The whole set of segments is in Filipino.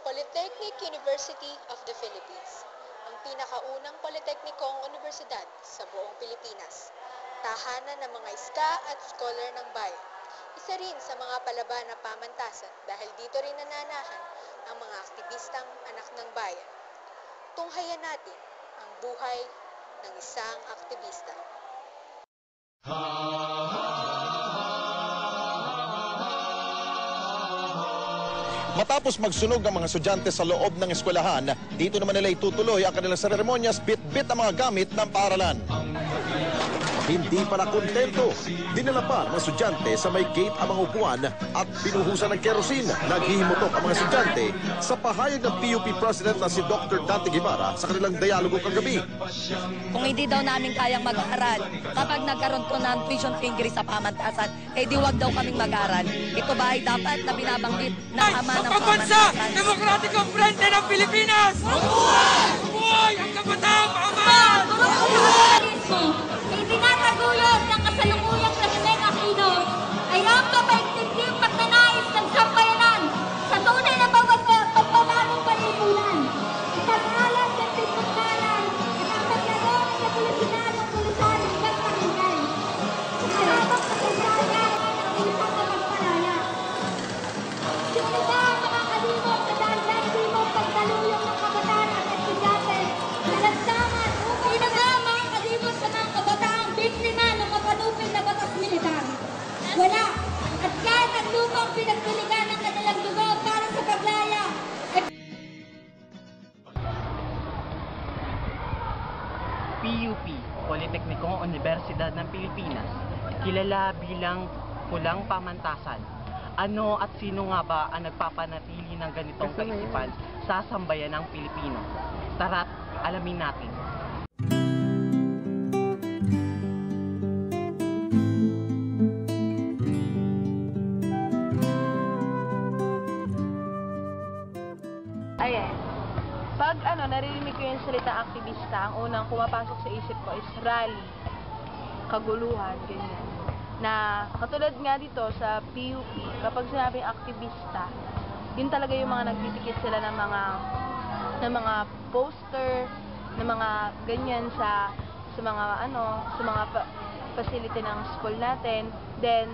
Polytechnic University of the Philippines, ang pinakaunang politeknikong universidad sa buong Pilipinas. Tahanan ng mga iska at scholar ng bayan. Isa rin sa mga palaban na pamantasan dahil dito rin nananahan ang mga aktivistang anak ng bayan. Tunghayan natin ang buhay ng isang aktivista. Matapos magsunog ang mga estudyante sa loob ng eskwelahan, dito naman nila itutuloy ang kanilang seremonyas bit-bit ang mga gamit ng paaralan. Hindi pala kontento. Dinala pa ng mga estudyante sa may gate ang mga upuan at pinuhusan ng kerosene. Naghihimutok ang mga estudyante sa pahayag ng PUP President na si Dr. Dante Guevara sa kanilang dialogo kagabi. Kung hindi daw namin kayang mag-aaral, kapag nagkaroon ko ng tuition fee increase sa pamantasan, eh di wag daw kaming mag-aaral. Ito ba ay dapat na binabanggit ng ama ng pamantasan? Demokratikong Frente ng Pilipinas! Mabuhay! Mabuhay ang kabatang paaman! Itinataguyod ng kasalukuyang Presidente Aquino ay ang kapaigtingting pagnanais ng sambayanan sa tunay na pagbabaling panlipunan. Ipag-alam ng pagpagkalan at ang paglaro ng kapulisinal ng pulisan ng pakinggan. Sa habang kasaysayan ng isang kapagparaya. Sino ba ang mga kalimong na dahil-dahil pagkaluyong ng kabataan at estudyante na lansangan upang inagama ang kalimong sa mga kabataang biktima ng kapanupin na batas militar? Wala. At kahit ang lupang pinagpiligan ng kanilang dugo para sa paglaya ay PUP, Politeknikong Universidad ng Pilipinas, kilala bilang pulang pamantasan. Ano at sino nga ba ang nagpapanatili ng ganitong kaisipan sa sambayan ng Pilipino? Tara't alamin natin. Ayan. Pag naririnig ko yung salita aktivista, ang unang pumapasok sa isip ko is rally, kaguluhan, ganyan. Na katulad nga dito sa PUP, kapag sinabing aktivista, yun talaga yung mga nagtitikit sila ng mga poster, ng mga ganyan sa mga facility ng school natin. Then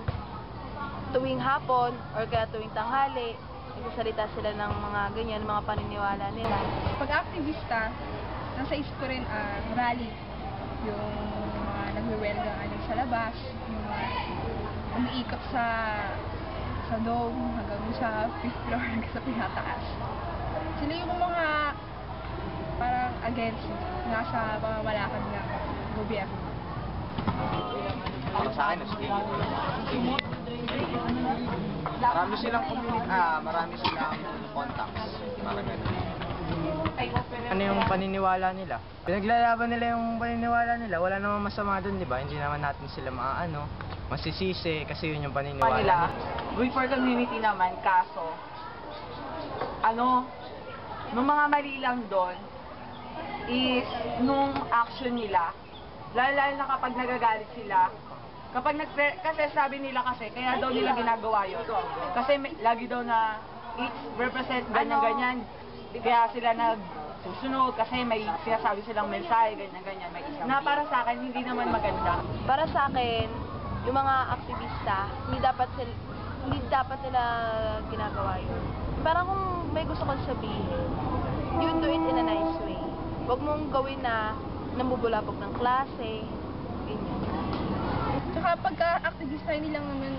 tuwing hapon or kaya tuwing tanghali, nagsasalita sila ng mga ganyan, mga paniniwala nila. Pag aktivista, nasa isip ko rin rally, yung mga nagwe-welga sa labas, yung mga umiikot sa dome hanggang sa 5th floor hanggang sa pinataas. Sila yung mga parang against nasa pamamalakad ng gobyerno. Para sa akin, marami silang marami silang contacts. Parang ganun. Ano yung paniniwala nila? Pinaglalaban nila yung paniniwala nila. Wala namang masama dun, di ba? Hindi naman natin sila masisisi kasi yun yung paniniwala nila. Good for community naman, kaso nung mga mali lang doon is nung action nila, lalo na kapag nagagalit sila, kasi sabi nila kaya daw nila ginagawa yun. Kasi lagi daw na it represent ganyan-ganyan. Kaya sila nagsusunod kasi may sinasabi silang mensahe, ganyan-ganyan. Na para sa akin, hindi naman maganda. Para sa akin, yung mga aktivista, hindi dapat nila ginagawa yun. Parang kung may gusto kong sabihin, you do it in a nice way. Huwag mong gawin na namubulabog ng klase, ganyan. Tsaka pagka-aktivista, hindi lang naman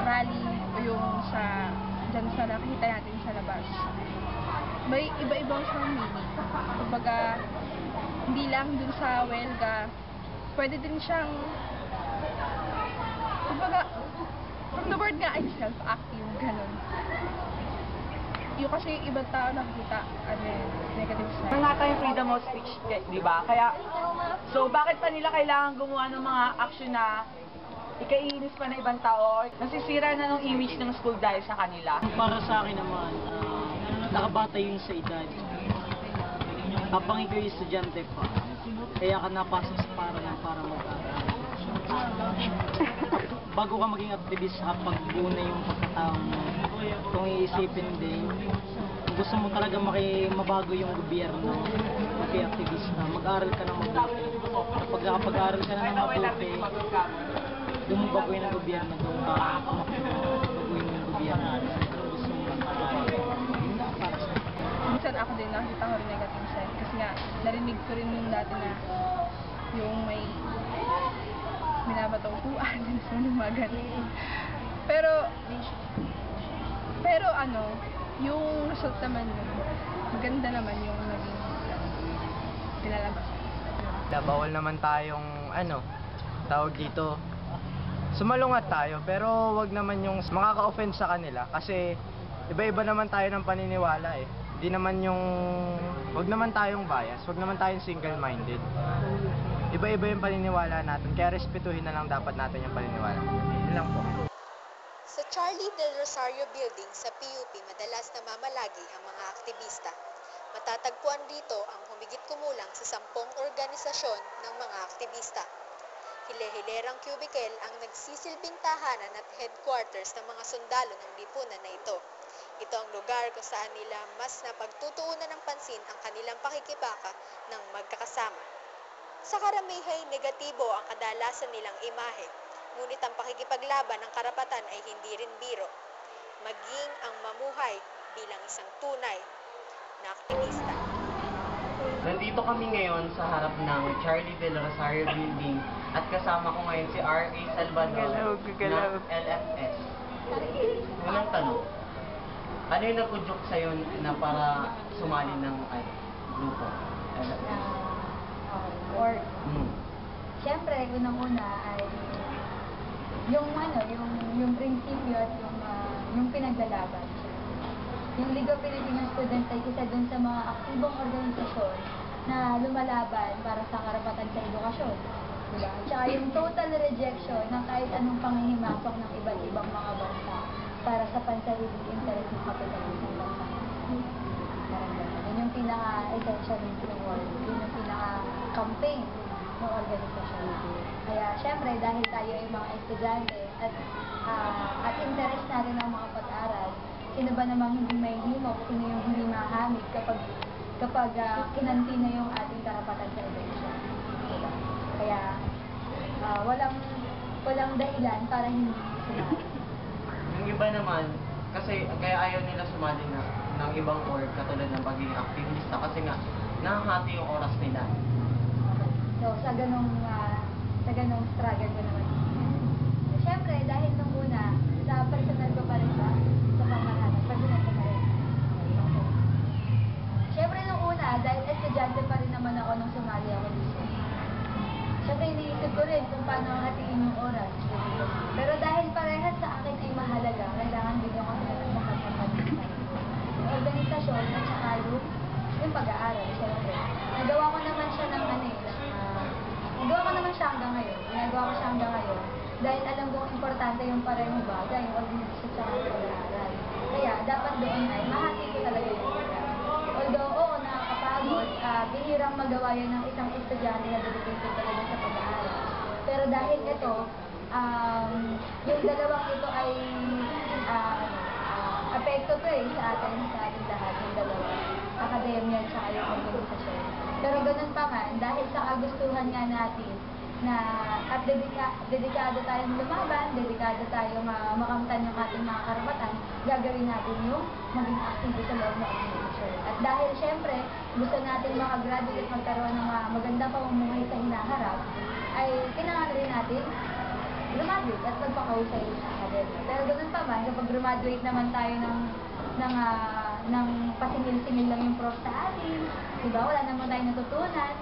rally o yung dyan sa nakikita natin sa labas. May iba-ibang siyang meaning. Kumbaga, hindi lang dun sa welga, pwede din siyang, kumbaga, from the word nga itself, active, ganun. Yung kasi ibang tao nakikita, negative side. Nga tayong freedom of speech, di ba? Kaya, so bakit pa nila kailangan gumawa ng mga action na ikainis pa na ibang tao? Nasisira na ng image ng school dahil sa kanila. Para sa akin naman, nakabata yun sa edad. Habang ikaw yung estudyante pa, kaya ka napasok sa para mag-aaral. bago ka maging activist, pag una yung pagkataong kung iisipin din, kung gusto mo talaga mabago yung gobyerno, mag-activista, mag-aral ka ng mabuti. Kapag aral ka na ng mabuti, doon mo baguhin ang gobyerno, doon ka baguhin yung gobyerno. Kung gusto mo para sa Minsan ako din nakita ko rin negative side kasi nga narinig ko rin yung dati na yung may binabatong kuan din sa lumagan. Pero ano, yung result naman yun, maganda naman yung naging pinalabas. Bawal naman tayong tawag dito, sumalungat tayo, pero wag naman yung makaka-offend sa kanila kasi iba-iba naman tayo ng paniniwala eh. Hindi naman wag naman tayong bias, wag naman tayong single-minded. Iba-iba yung paniniwala natin, kaya respetuhin na lang dapat natin yung paniniwala. Yun lang po. Sa Charlie Del Rosario Building sa PUP, madalas namamalagi ang mga aktivista. Matatagpuan dito ang humigit kumulang sa 10 organisasyon ng mga aktivista. Hile-hilerang cubicle ang nagsisilbing tahanan at headquarters ng mga sundalo ng lipunan na ito. Ito ang lugar kung saan nila mas napagtutuunan ng pansin ang kanilang pakikibaka ng magkakasama. Sa karamihay, negatibo ang kadalasan nilang imahe, ngunit ang pakikipaglaban ng karapatan ay hindi rin biro. Maging ang mamuhay bilang isang tunay na aktivista. Nandito kami ngayon sa harap ng Charlie Del Rosario Building at kasama ko ngayon si R.A. Salvador ng LFS. Unang tanong, ano yung napudyok sa'yo na para sumali ng grupo LFS? Siyempre, unang-una ay yung prinsipyo at yung pinaglalaban. Yung League of Filipino Students ay isa dun sa mga aktibong organisasyon na lumalaban para sa karapatan sa edukasyon. Diba? Tsaka yung total rejection ng kahit anong panghihimasok ng iba't ibang mga bansa para sa pansariling interes ng kapitalismo ng bansa. Yun yung pinaka-essential ng world. Yun yung pinaka-campaign ng organisasyon. Kaya syempre, dahil tayo ay mga estudyante at interest natin ang mga pag-aaral, sino ba namang hindi may himok, sino yung hindi mahamig kapag kinanti na yung ating karapatan sa edukasyon. Diba? Kaya walang dahilan para hindi sumali. Yung iba naman, kasi kaya ayaw nila sumali ng ibang org katulad ng pagiging aktivista kasi nga nakahati yung oras nila. So, sa ganong struggle ko naman. Siyempre, dahil nung una, sa personal ko pa rin sa pangalanan, personal ko pa rin. Siyempre, nung una, dahil estudyante pa rin naman ako nung sumali ako dito. Siyempre, iniisip ko rin kung paano hatiin yung oras. Pero dahil parehas sa akin ay mahalaga, kailangan bigyan ko sila ng makapagpapagpapagpapag. Yung organisasyon at saka yung pag-aaral, siyempre. Nagawa ko naman siya nagawa ko naman siya hanggang ngayon. Ginagawa ko siya hanggang ngayon. Dahil alam kong importante yung parehong bagay, yung organisasyon sa pag-aaral. Kaya dapat doon ay mahati ko talaga yung program. Although, oo, nakakapagod, bihirang magawa yan ng isang estudyante na dedicated talaga sa pag-aaral. Pero dahil ito, yung dalawang ito ay apekto to sa ating lahat, yung dalawa. Akademya at saka yung organisasyon. Pero ganun pa man, dahil sa kagustuhan nga natin at dedikado tayong lumaban, dedikado tayong makamtan yung ating mga karapatan, gagawin natin yung maging active sa loob ng organisasyon. At dahil syempre, gusto natin makagraduate, magkaroon ng magandang pamumuhay sa hinaharap, ay kailangan rin natin graduate at magpakahusay sa academia. Pero ganun pa man, kapag graduate naman tayo ng pasingil-singil lang yung prof sa atin, diba? Wala naman tayong natutunan.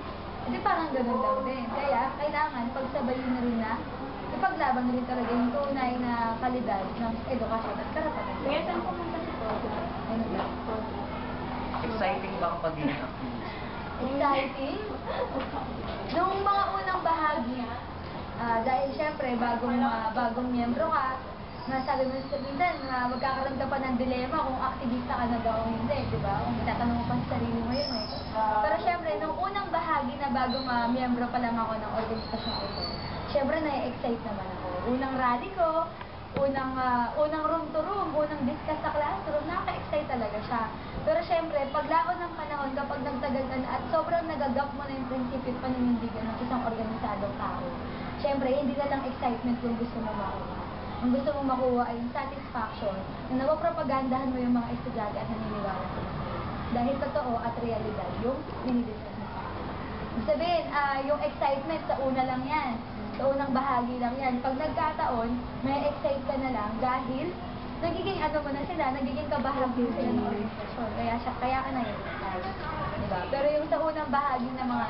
Hindi parang ganun lang din. Kaya, kailangan pagsabayin na rin na ipaglaban na rin talaga yung tunay na kalidad ng edukasyon at karapatan. Kaya saan pumunta si Toto? Ano lang? Exciting ba ang pagiging activist? Exciting? Nung mga unang bahagi, dahil syempre, bagong miyembro ka, nasabi mo minsan, magkakaroon ka pa ng dilema kung aktivista ka na ba o hindi, di ba? Kung itatanong mo pa sa sarili mo yun Pero syempre, nung unang bahagi na bagong miyembro pa lang ako ng organisasyon ito, syempre na-excite naman ako. Unang rally ko, unang room to room, unang discuss sa classroom, nakaka-excite talaga siya. Pero syempre, paglaon ng panahon, kapag nagtagal ka na at sobrang nagagap mo na yung prinsipyo at paninindigan ng isang organisadong tao, syempre, hindi na lang excitement yung gusto mo makuha. Ang gusto mong makuha ay yung satisfaction na napapropagandahan mo yung mga estudyante at naniniwala sila sa'yo. Dahil totoo at realidad yung dinidiscuss mo sa akin. Ibig sabihin, yung excitement sa una lang yan. Sa unang bahagi lang yan. Pag nagkataon, may excite ka na lang dahil nagiging ano mo na sila, nagiging kabahagi sila ng organisasyon. Kaya ka na yung excite. Diba? Pero yung sa unang bahagi ng mga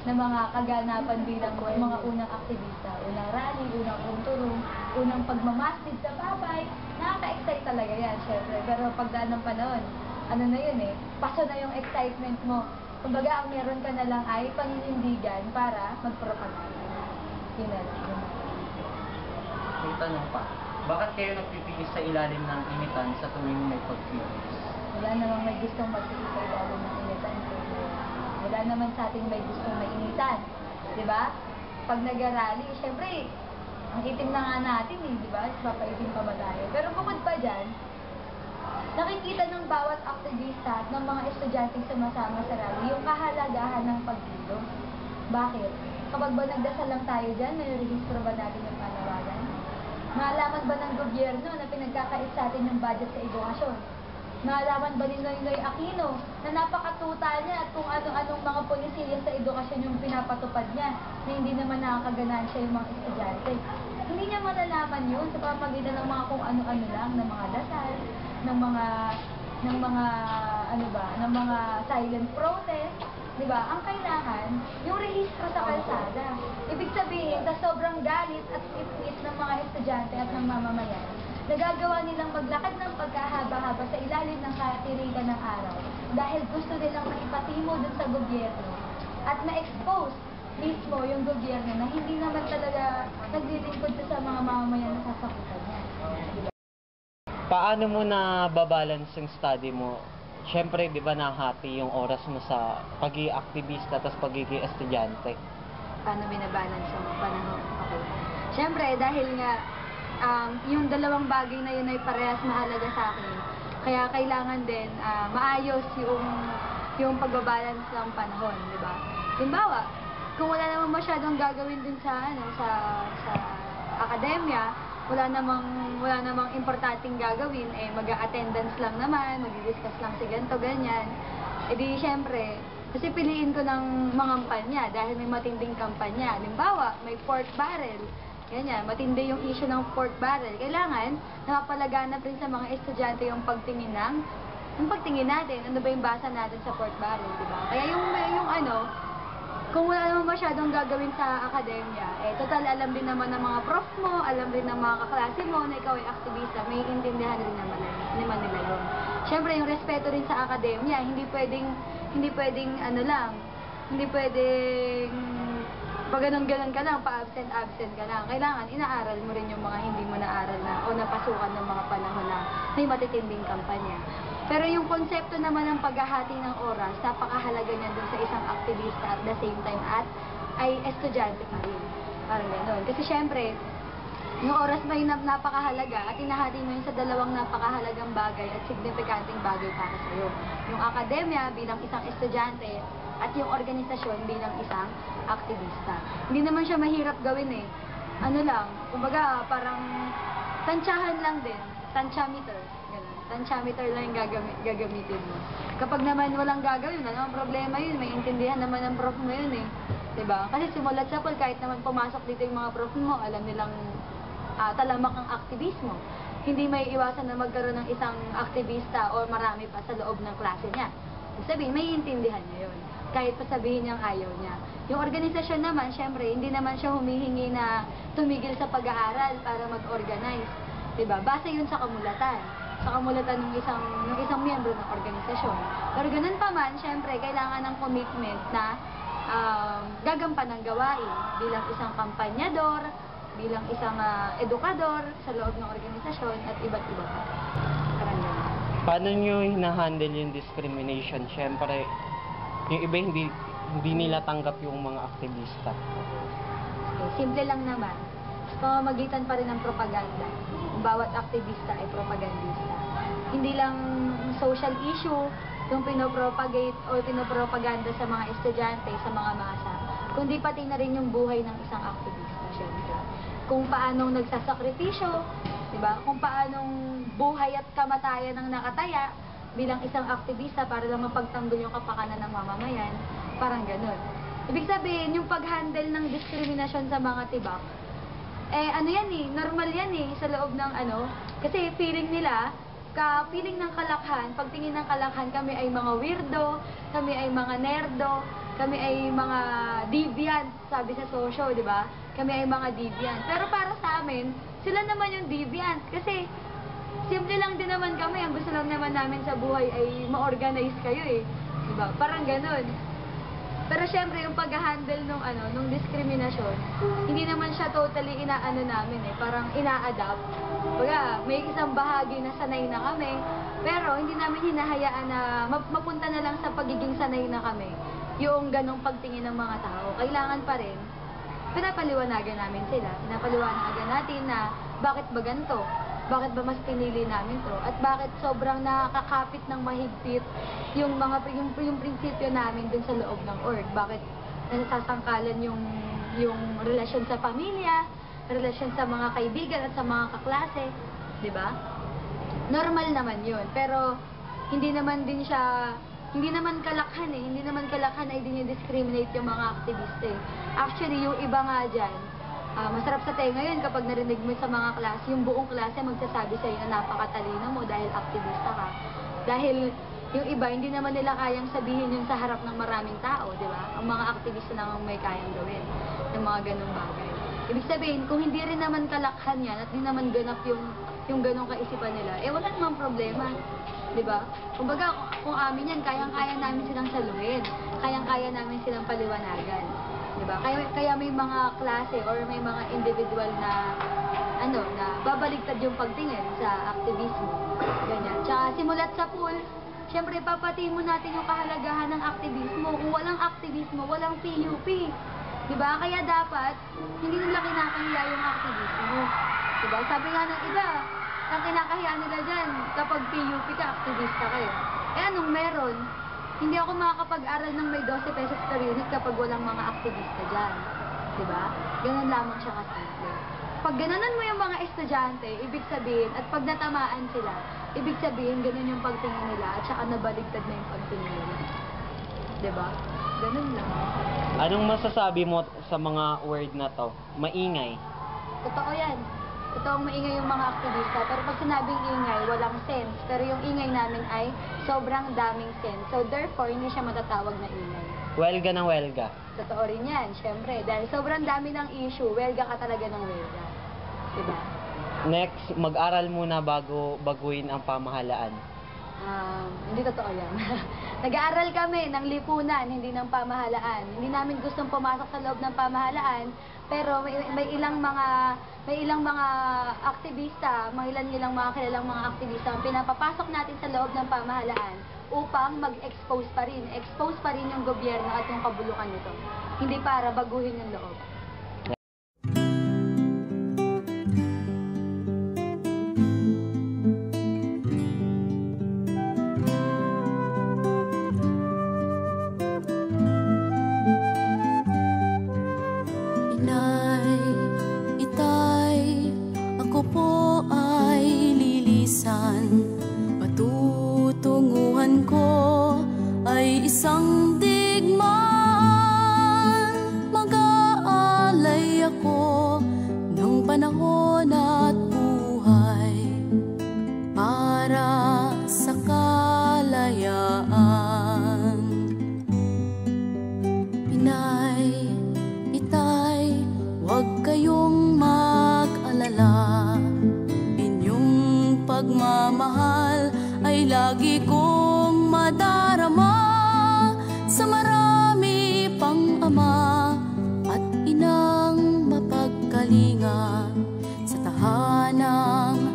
ng mga kaganapan bilang ko, yung mga unang aktivista, unang rally, unang room to room, unang pagmamasid sa babay, nakaka-excite talaga yan, syempre. Pero pagdaan ng panahon, ano na yun paso na yung excitement mo. Kumbaga, ang meron ka na lang ay paninindigan para magpropaganda. Yun na lang. May tanong pa, bakit kayo nagpipili sa ilalim ng initan sa tuwing may pag-finish? Wala namang may gustong magpili sa ilalim ng initan. Wala naman sa ating may gustong mainitan. Diba? Pag nag-rally, syempre, ang itim na nga natin diba? Papaitim pa ba tayo? Pero bukod pa dyan, nakikita ng bawat aktivista at ng mga estudyanteng sumasama sa rally yung kahalagahan ng pagdilo. Bakit? Kapag ba nagdasal lang tayo dyan, may rehistro ba natin yung panawagan? Maalaman ba ng gobyerno na pinagkakait sa atin yung budget sa edukasyon? Maalaman ba ni Noynoy Aquino na napakatuta niya at kung ano-anong mga polisiya sa edukasyon yung pinapatupad niya na hindi naman nakakaganansya yung mga estudyante? Hindi niya malalaman yun sa pamamagitan ng mga kung ano-ano lang, ng mga dasal, ng mga silent protest. Diba? Ang kailangan, yung rehistro sa kalsada. Ibig sabihin, sa sobrang galit at ipit ng mga estudyante at ng mamamayan, nagagawa nilang maglakad ng pagkahaba-haba sa ilalim ng katirigan ng araw dahil gusto nilang maipatimo dun sa gobyerno at ma-expose mismo yung gobyerno na hindi naman talaga naglilingkod sa mga mamamayan na sasakutan niya. Diba? Paano mo na babalance yung study mo? Siyempre, di ba nahati yung oras mo sa pagiging aktivista at pagiging estudyante? Paano binabalance yung panahon? Okay. Siyempre, dahil nga yung dalawang bagay na yun ay parehas mahalaga sa akin. Kaya kailangan din maayos yung pagbabalance ng panahon, di ba? Halimbawa, kung wala namang masyadong gagawin din sa akademya, wala namang importanteng gagawin, mag-attendance lang naman, mag-discuss lang si ganito, ganyan. E di, syempre, kasi piliin ko ng mangampanya dahil may matinding kampanya. Halimbawa, may pork barrel. Ganyan, matindi yung issue ng pork barrel. Kailangan, napapalaganap rin sa mga estudyante yung pagtingin natin, ano ba yung basa natin sa pork barrel, di ba? Kaya kung wala naman masyadong gagawin sa akademya, total alam din naman ng mga prof mo, alam din ng mga kaklase mo na ikaw ay aktivista, may intindihan rin naman nila yun. Siyempre, yung respeto rin sa akademya, hindi pwedeng pag ganun-ganun ka lang, pa-absent ka lang. Kailangan, inaaral mo rin yung mga hindi mo naaral na o napasukan ng mga panahon na may matitinding kampanya. Pero yung konsepto naman ng paghahati ng oras, napakahalaga niyan dun sa isang aktivista at the same time ay estudyante pa rin. Parang gano'n. Kasi syempre, yung oras mo yung napakahalaga at inahati mo yun sa dalawang napakahalagang bagay at signifikanteng bagay para sa'yo. Yung akademya bilang isang estudyante at yung organisasyon bilang isang aktivista. Hindi naman siya mahirap gawin kumbaga parang tansyahan lang din, tansyameter. Tansyameter lang yung gagamitin mo. Kapag naman walang gagawin, wala namang problema yun. May intindihan naman ng prof mo yun Diba? Kasi simulat sa pool, kahit naman pumasok dito yung mga prof mo, alam nilang talamak ang aktivismo. Hindi may iwasan na magkaroon ng isang aktivista o marami pa sa loob ng klase niya. Sabihin, may intindihan niya yun. Kahit pa sabihin niyang ayaw niya. Yung organisasyon naman, syempre, hindi naman siya humihingi na tumigil sa pag-aaral para mag-organize. Diba? Base yun sa kamulatan. Sa kamulatan ng isang miyembro ng organisasyon. Pero ganun pa man, syempre, kailangan ng commitment na gagampan ng gawain bilang isang kampanyador, bilang isang edukador sa loob ng organisasyon at iba't iba pa. Parang ganun. Paano nyo hinahandle yung discrimination? Syempre, yung iba hindi nila tanggap yung mga aktivista. Simple lang naman. Sa pamamagitan pa rin ng propaganda. Ang bawat aktivista ay propagandista. Hindi lang social issue yung pinopropagate o pinopropaganda sa mga estudyante, sa mga masa, kundi pati na rin yung buhay ng isang aktivista, syempre. Kung paanong nagsasakripisyo, diba? Kung paanong buhay at kamatayan ng nakataya bilang isang aktivista para lang mapagtanggol yung kapakanan ng mamamayan, parang ganun. Ibig sabihin, yung pag-handle ng diskriminasyon sa mga tibak, ano yan normal yan sa loob ng kasi feeling nila, feeling ng kalakhan, pagtingin ng kalakhan, kami ay mga weirdo, kami ay mga nerdo, kami ay mga deviant, sabi sa sosyo, di ba? Kami ay mga deviant. Pero para sa amin, sila naman yung deviant. Kasi, simple lang din naman kami. Ang gusto lang naman namin sa buhay ay ma-organize kayo Di ba? Parang ganun. Pero syempre, yung pag-handle nung diskriminasyon, hindi naman siya totally namin parang ina-adapt. Baga, may isang bahagi na sanay na kami, pero hindi namin hinahayaan na mapunta na lang sa pagiging sanay na kami. Yung ganong pagtingin ng mga tao, kailangan pa rin, pinapaliwanagan namin sila. Pinapaliwanagan natin na bakit ba ganito? Bakit ba mas pinili namin to? At bakit sobrang nakakapit ng mahigpit yung prinsipyo namin dun sa loob ng org? Bakit nasasangkalan yung relasyon sa pamilya, relasyon sa mga kaibigan at sa mga kaklase, di ba? Normal naman yun, pero hindi naman kalakhan hindi naman kalakhan ay dinidiscriminate yung mga aktivista Actually, yung iba nga dyan, masarap sa tenga yun kapag narinig mo sa mga klase, yung buong klase magsasabi sa'yo na napakatalino mo dahil aktivista ka. Dahil yung iba, hindi naman nila kayang sabihin yun sa harap ng maraming tao, di ba? Ang mga aktivista naman may kayang gawin ng mga ganong bagay. Ibig sabihin, kung hindi rin naman kalakhan yan at hindi naman ganap yung ganong kaisipan nila, wala namang problema. Diba? Kumbaga, kung amin yan, kayang-kaya namin silang saluhin. Kayang-kaya namin silang paliwanagan. Diba? Kaya may mga klase or may mga individual na babaligtad yung pagtingin sa aktivismo. Ganyan. Tsaka simulat sa pool, syempre papatiin mo natin yung kahalagahan ng aktivismo. Kung walang aktivismo, walang PUP. Diba? Kaya dapat, hindi nila kinakahiya yung aktivismo. Diba? Sabi nga ng iba, ang kinakahiya nila dyan, kapag PUP ka, aktivista kayo. Anong meron? Hindi ako makakapag-aral ng may 12 pesos per unit kapag walang mga aktivista dyan. Diba? Ganun lamang siya kasimple. Pag gananan mo yung mga estudyante, ibig sabihin, at pag natamaan sila, ibig sabihin, ganun yung pagtingin nila, at saka nabaligtad na yung pagtingin nila. Diba? Ganun lang. Anong masasabi mo sa mga word na to? Maingay. Totoo yan. Totoong maingay yung mga aktivista. Pero pag sinabing ingay, walang sense. Pero yung ingay namin ay sobrang daming sense. So therefore, hindi siya matatawag na ingay. Welga ng welga. Totoo rin yan, syempre. Dahil sobrang dami ng issue, welga ka talaga ng welga. Diba? Next, mag-aral muna bago baguhin ang pamahalaan. Hindi totoo yan. Nag-aaral kami ng lipunan, hindi ng pamahalaan. Hindi namin gustong pumasok sa loob ng pamahalaan, pero may ilang mga aktivista, mga mga kilalang mga aktivista ang pinapapasok natin sa loob ng pamahalaan upang mag-expose pa rin yung gobyerno at yung kabulukan nito. Hindi para baguhin yung loob. Patutunguhan ko ay isang digmaan. Mag-aalay ako ng panahon at buhay para sa kalayaan. Pinay, Itay, huwag kayong mag-alala. Pagmamahal ay lagi kong madarama sa marami pang ama at inang mapagkalinga sa tahanang